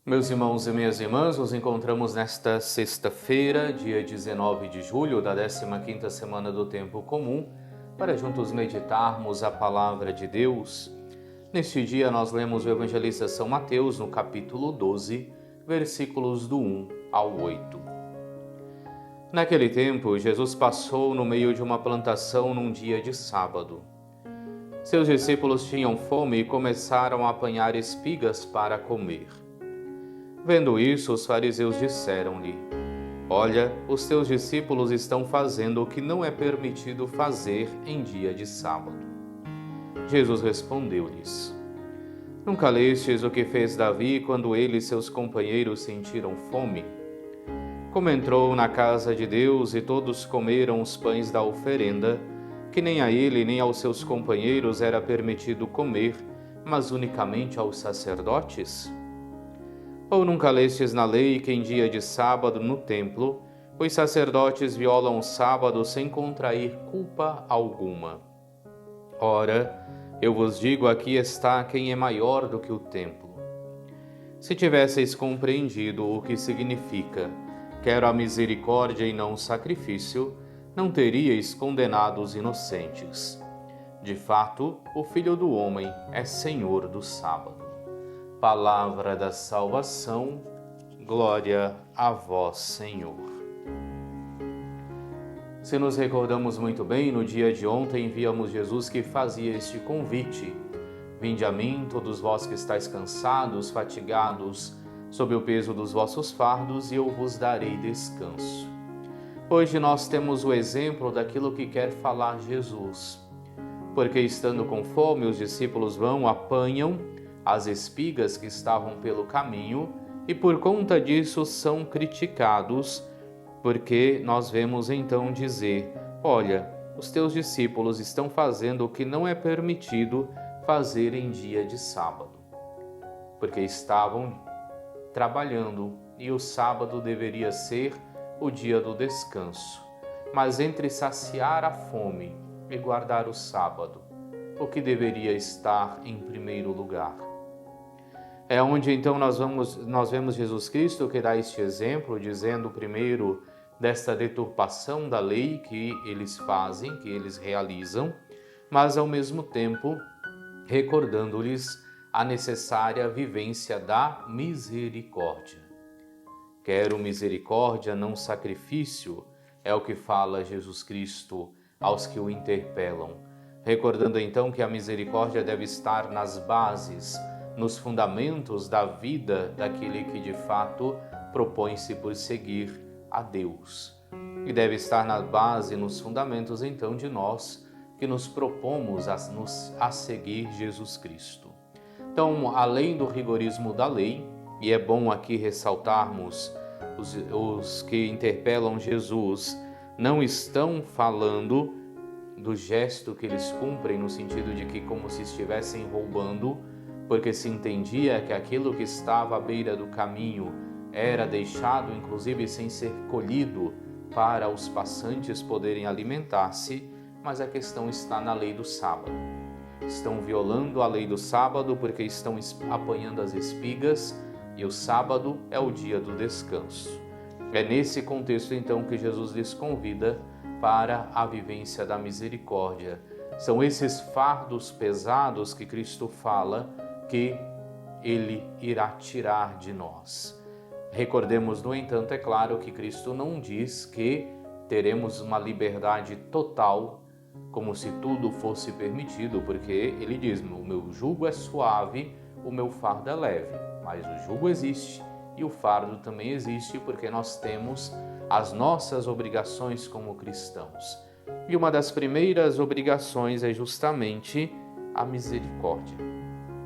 Meus irmãos e minhas irmãs, nos encontramos nesta sexta-feira, dia 19 de julho da 15ª semana do Tempo Comum, para juntos meditarmos a Palavra de Deus. Neste dia nós lemos o Evangelista São Mateus no capítulo 12, versículos do 1 ao 8. Naquele tempo, Jesus passou no meio de uma plantação num dia de sábado. Seus discípulos tinham fome e começaram a apanhar espigas para comer. Vendo isso, os fariseus disseram-lhe: Olha, os teus discípulos estão fazendo o que não é permitido fazer em dia de sábado. Jesus respondeu-lhes: Nunca lestes o que fez Davi quando ele e seus companheiros sentiram fome? Como entrou na casa de Deus e todos comeram os pães da oferenda, que nem a ele nem aos seus companheiros era permitido comer, mas unicamente aos sacerdotes? Ou nunca lestes na lei que em dia de sábado no templo, os sacerdotes violam o sábado sem contrair culpa alguma? Ora, eu vos digo, aqui está quem é maior do que o templo. Se tivesseis compreendido o que significa quero a misericórdia e não o sacrifício, não teríeis condenado os inocentes. De fato, o Filho do Homem é Senhor do sábado. Palavra da salvação, glória a vós, Senhor. Se nos recordamos muito bem, no dia de ontem víamos Jesus que fazia este convite: Vinde a mim, todos vós que estáis cansados, fatigados, sob o peso dos vossos fardos, e eu vos darei descanso. Hoje nós temos o exemplo daquilo que quer falar Jesus. Porque estando com fome, os discípulos vão, apanham as espigas que estavam pelo caminho e por conta disso são criticados, porque nós vemos então dizer: olha, os teus discípulos estão fazendo o que não é permitido fazer em dia de sábado, porque estavam trabalhando e o sábado deveria ser o dia do descanso. Mas entre saciar a fome e guardar o sábado, o que deveria estar em primeiro lugar? É onde então nós vemos Jesus Cristo que dá este exemplo, dizendo primeiro desta deturpação da lei que eles fazem, que eles realizam, mas ao mesmo tempo recordando-lhes a necessária vivência da misericórdia. Quero misericórdia, não sacrifício, é o que fala Jesus Cristo aos que o interpelam, recordando então que a misericórdia deve estar nas bases, nos fundamentos da vida daquele que de fato propõe-se por seguir a Deus. E deve estar na base, nos fundamentos então de nós que nos propomos a seguir Jesus Cristo. Então, além do rigorismo da lei, e é bom aqui ressaltarmos, os que interpelam Jesus não estão falando do gesto que eles cumprem no sentido de que como se estivessem roubando, porque se entendia que aquilo que estava à beira do caminho era deixado, inclusive sem ser colhido, para os passantes poderem alimentar-se, mas a questão está na lei do sábado. Estão violando a lei do sábado porque estão apanhando as espigas e o sábado é o dia do descanso. É nesse contexto então que Jesus lhes convida para a vivência da misericórdia. São esses fardos pesados que Cristo fala que Ele irá tirar de nós. Recordemos, no entanto, é claro que Cristo não diz que teremos uma liberdade total, como se tudo fosse permitido, porque Ele diz: o meu jugo é suave, o meu fardo é leve. Mas o jugo existe e o fardo também existe, porque nós temos as nossas obrigações como cristãos. E uma das primeiras obrigações é justamente a misericórdia.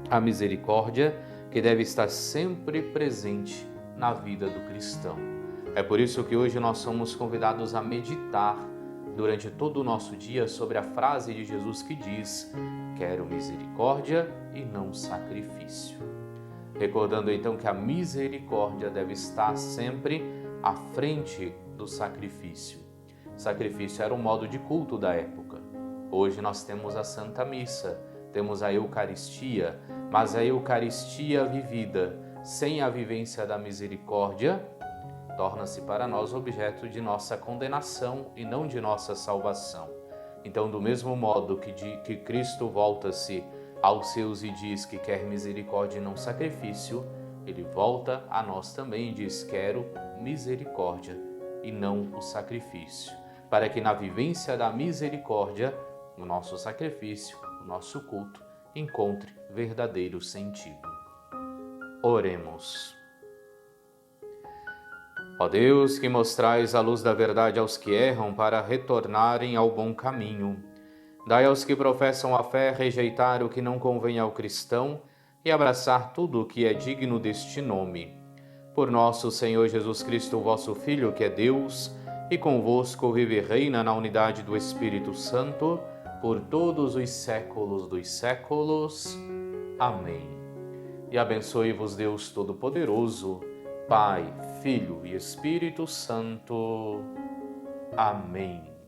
A misericórdia que deve estar sempre presente na vida do cristão. É por isso que hoje nós somos convidados a meditar durante todo o nosso dia sobre a frase de Jesus que diz: quero misericórdia e não sacrifício. Recordando então que a misericórdia deve estar sempre à frente do sacrifício. Sacrifício era um modo de culto da época. Hoje nós temos a Santa Missa, temos a Eucaristia, mas a Eucaristia vivida sem a vivência da misericórdia, torna-se para nós objeto de nossa condenação e não de nossa salvação. Então, do mesmo modo que Cristo volta-se aos seus e diz que quer misericórdia e não sacrifício, ele volta a nós também e diz: quero misericórdia e não o sacrifício, para que na vivência da misericórdia, o nosso sacrifício, o nosso culto, encontre verdadeiro sentido. Oremos. Ó Deus, que mostrais a luz da verdade aos que erram para retornarem ao bom caminho, dai aos que professam a fé rejeitar o que não convém ao cristão e abraçar tudo o que é digno deste nome. Por nosso Senhor Jesus Cristo, vosso Filho, que é Deus, e convosco vive e reina na unidade do Espírito Santo, por todos os séculos dos séculos. Amém. E abençoe-vos Deus Todo-Poderoso, Pai, Filho e Espírito Santo. Amém.